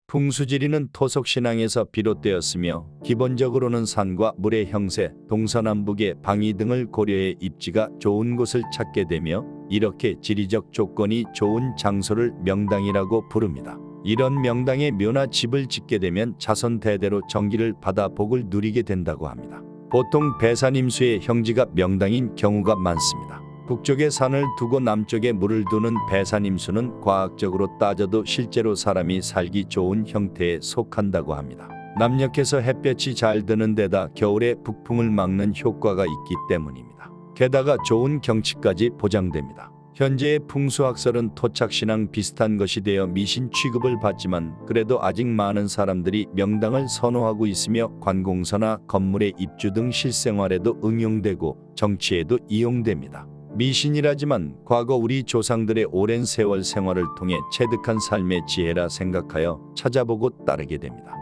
풍수지리는 토속신앙에서 비롯되었으며 기본적으로는 산과 물의 형세, 동서남북의 방위 등을 고려해 입지가 좋은 곳을 찾게 되며 이렇게 지리적 조건이 좋은 장소를 명당이라고 부릅니다. 이런 명당에 묘나 집을 짓게 되면 자손 대대로 정기를 받아 복을 누리게 된다고 합니다. 보통 배산임수의 형지가 명당인 경우가 많습니다. 북쪽에 산을 두고 남쪽에 물을 두는 배산임수는 과학적으로 따져도 실제로 사람이 살기 좋은 형태에 속한다고 합니다. 남녘에서 햇볕이 잘 드는 데다 겨울에 북풍을 막는 효과가 있기 때문입니다. 게다가 좋은 경치까지 보장됩니다. 현재의 풍수학설은 토착신앙 비슷한 것이 되어 미신 취급을 받지만 그래도 아직 많은 사람들이 명당을 선호하고 있으며 관공서나 건물의 입주 등 실생활에도 응용되고 정치에도 이용됩니다. 미신이라지만 과거 우리 조상들의 오랜 세월 생활을 통해 체득한 삶의 지혜라 생각하여 찾아보고 따르게 됩니다.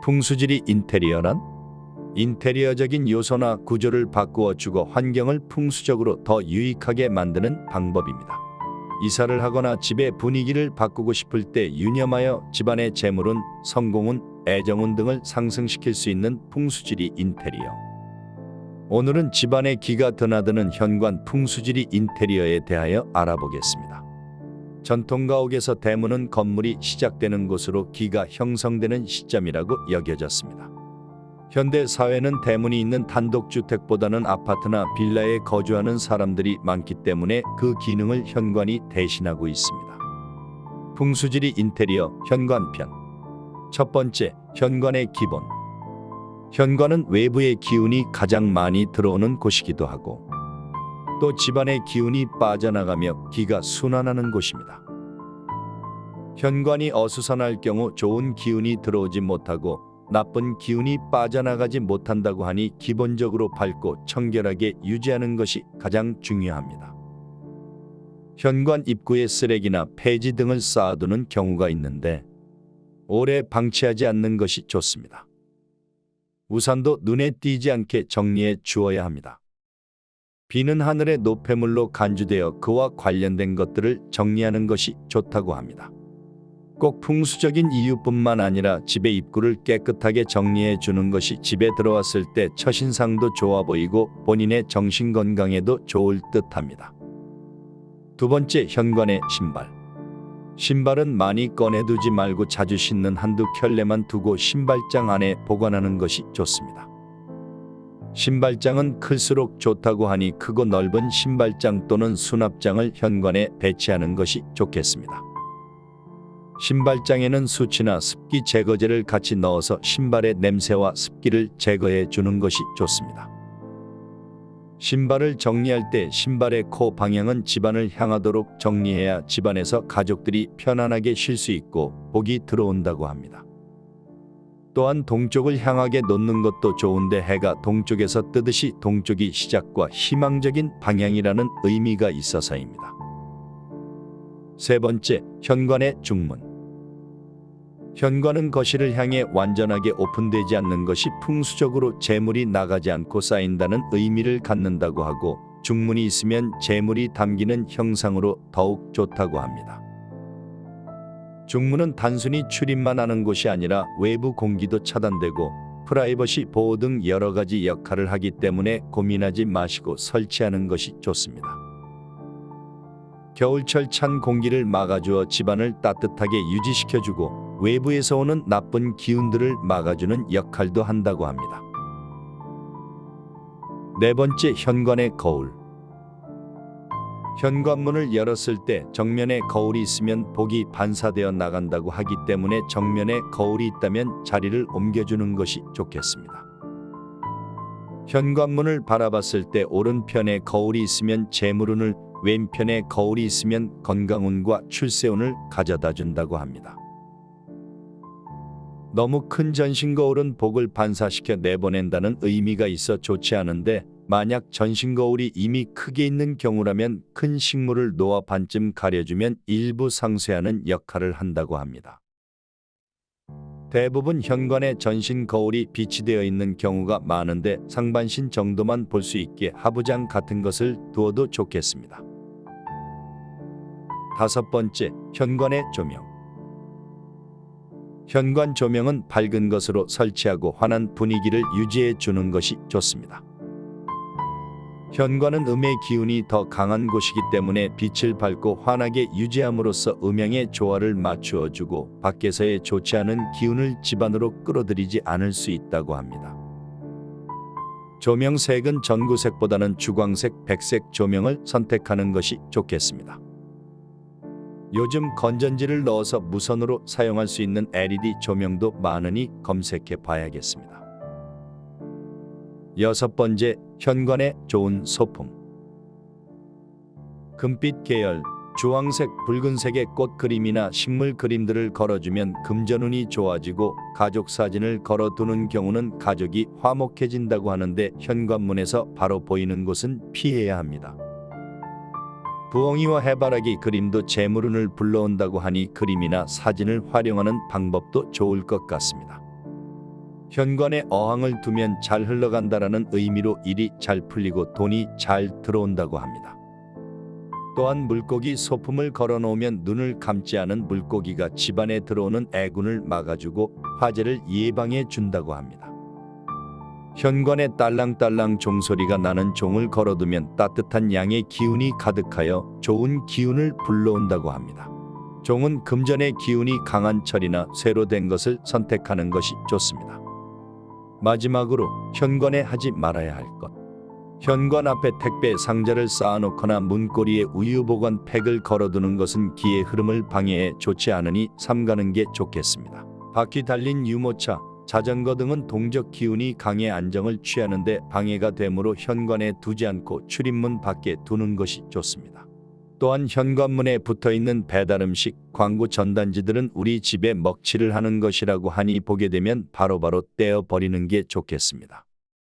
풍수지리 인테리어란? 인테리어적인 요소나 구조를 바꾸어 주고 환경을 풍수적으로 더 유익하게 만드는 방법입니다. 이사를 하거나 집의 분위기를 바꾸고 싶을 때 유념하여 집안의 재물운, 성공운, 애정운 등을 상승시킬 수 있는 풍수지리 인테리어. 오늘은 집안의 기가 드나드는 현관 풍수지리 인테리어에 대하여 알아보겠습니다. 전통가옥에서 대문은 건물이 시작되는 곳으로 기가 형성되는 시점이라고 여겨졌습니다. 현대 사회는 대문이 있는 단독주택보다는 아파트나 빌라에 거주하는 사람들이 많기 때문에 그 기능을 현관이 대신하고 있습니다. 풍수지리 인테리어 현관편. 첫 번째, 현관의 기본. 현관은 외부의 기운이 가장 많이 들어오는 곳이기도 하고 또 집안의 기운이 빠져나가며 기가 순환하는 곳입니다. 현관이 어수선할 경우 좋은 기운이 들어오지 못하고 나쁜 기운이 빠져나가지 못한다고 하니 기본적으로 밝고 청결하게 유지하는 것이 가장 중요합니다. 현관 입구에 쓰레기나 폐지 등을 쌓아두는 경우가 있는데 오래 방치하지 않는 것이 좋습니다. 우산도 눈에 띄지 않게 정리해 주어야 합니다. 비는 하늘의 노폐물로 간주되어 그와 관련된 것들을 정리하는 것이 좋다고 합니다. 꼭 풍수적인 이유뿐만 아니라 집의 입구를 깨끗하게 정리해 주는 것이 집에 들어왔을 때 첫인상도 좋아 보이고 본인의 정신 건강에도 좋을 듯합니다. 두 번째, 현관의 신발. 신발은 많이 꺼내두지 말고 자주 신는 한두 켤레만 두고 신발장 안에 보관하는 것이 좋습니다. 신발장은 클수록 좋다고 하니 크고 넓은 신발장 또는 수납장을 현관에 배치하는 것이 좋겠습니다. 신발장에는 수치나 습기 제거제를 같이 넣어서 신발의 냄새와 습기를 제거해 주는 것이 좋습니다. 신발을 정리할 때 신발의 코 방향은 집안을 향하도록 정리해야 집안에서 가족들이 편안하게 쉴 수 있고 복이 들어온다고 합니다. 또한 동쪽을 향하게 놓는 것도 좋은데 해가 동쪽에서 뜨듯이 동쪽이 시작과 희망적인 방향이라는 의미가 있어서입니다. 세 번째, 현관의 중문. 현관은 거실을 향해 완전하게 오픈되지 않는 것이 풍수적으로 재물이 나가지 않고 쌓인다는 의미를 갖는다고 하고 중문이 있으면 재물이 담기는 형상으로 더욱 좋다고 합니다. 중문은 단순히 출입만 하는 곳이 아니라 외부 공기도 차단되고 프라이버시 보호 등 여러 가지 역할을 하기 때문에 고민하지 마시고 설치하는 것이 좋습니다. 겨울철 찬 공기를 막아주어 집안을 따뜻하게 유지시켜주고 외부에서 오는 나쁜 기운들을 막아주는 역할도 한다고 합니다. 네 번째, 현관의 거울. 현관문을 열었을 때 정면에 거울이 있으면 복이 반사되어 나간다고 하기 때문에 정면에 거울이 있다면 자리를 옮겨주는 것이 좋겠습니다. 현관문을 바라봤을 때 오른편에 거울이 있으면 재물운을, 왼편에 거울이 있으면 건강운과 출세운을 가져다 준다고 합니다. 너무 큰 전신거울은 복을 반사시켜 내보낸다는 의미가 있어 좋지 않은데 만약 전신거울이 이미 크게 있는 경우라면 큰 식물을 놓아 반쯤 가려주면 일부 상쇄하는 역할을 한다고 합니다. 대부분 현관에 전신거울이 비치되어 있는 경우가 많은데 상반신 정도만 볼 수 있게 하부장 같은 것을 두어도 좋겠습니다. 다섯 번째, 현관의 조명. 현관 조명은 밝은 것으로 설치하고 환한 분위기를 유지해 주는 것이 좋습니다. 현관은 음의 기운이 더 강한 곳이기 때문에 빛을 밝고 환하게 유지함으로써 음양의 조화를 맞추어 주고 밖에서의 좋지 않은 기운을 집 안으로 끌어들이지 않을 수 있다고 합니다. 조명색은 전구색보다는 주광색, 백색 조명을 선택하는 것이 좋겠습니다. 요즘 건전지를 넣어서 무선으로 사용할 수 있는 LED 조명도 많으니 검색해 봐야겠습니다. 6번째, 현관에 좋은 소품. 금빛 계열, 주황색, 붉은색의 꽃 그림이나 식물 그림들을 걸어주면 금전운이 좋아지고 가족 사진을 걸어두는 경우는 가족이 화목해진다고 하는데 현관문에서 바로 보이는 곳은 피해야 합니다. 부엉이와 해바라기 그림도 재물운을 불러온다고 하니 그림이나 사진을 활용하는 방법도 좋을 것 같습니다. 현관에 어항을 두면 잘 흘러간다라는 의미로 일이 잘 풀리고 돈이 잘 들어온다고 합니다. 또한 물고기 소품을 걸어놓으면 눈을 감지 않은 물고기가 집안에 들어오는 애군을 막아주고 화재를 예방해 준다고 합니다. 현관에 딸랑딸랑 종소리가 나는 종을 걸어두면 따뜻한 양의 기운이 가득하여 좋은 기운을 불러온다고 합니다. 종은 금전의 기운이 강한 철이나 쇠로 된 것을 선택하는 것이 좋습니다. 마지막으로 현관에 하지 말아야 할 것. 현관 앞에 택배 상자를 쌓아놓거나 문고리에 우유 보관 팩을 걸어두는 것은 기의 흐름을 방해해 좋지 않으니 삼가는 게 좋겠습니다. 바퀴 달린 유모차, 자전거 등은 동적 기운이 강해 안정을 취하는데 방해가 되므로 현관에 두지 않고 출입문 밖에 두는 것이 좋습니다. 또한 현관문에 붙어있는 배달음식, 광고 전단지들은 우리 집에 먹칠을 하는 것이라고 하니 보게 되면 바로바로 떼어버리는 게 좋겠습니다.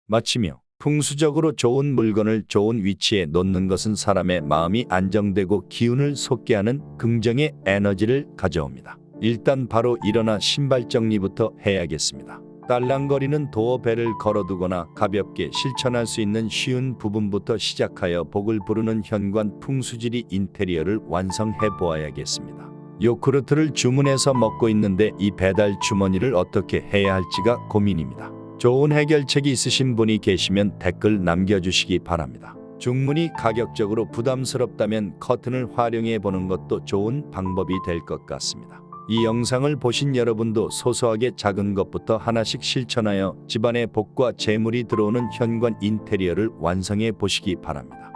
마치며 풍수적으로 좋은 물건을 좋은 위치에 놓는 것은 사람의 마음이 안정되고 기운을 솟게 하는 긍정의 에너지를 가져옵니다. 일단 바로 일어나 신발 정리부터 해야겠습니다. 딸랑거리는 도어벨을 걸어두거나 가볍게 실천할 수 있는 쉬운 부분부터 시작하여 복을 부르는 현관 풍수지리 인테리어를 완성해 보아야겠습니다. 요구르트를 주문해서 먹고 있는데 이 배달 주머니를 어떻게 해야 할지가 고민입니다. 좋은 해결책이 있으신 분이 계시면 댓글 남겨주시기 바랍니다. 중문이 가격적으로 부담스럽다면 커튼을 활용해 보는 것도 좋은 방법이 될 것 같습니다. 이 영상을 보신 여러분도 소소하게 작은 것부터 하나씩 실천하여 집안에 복과 재물이 들어오는 현관 인테리어를 완성해 보시기 바랍니다.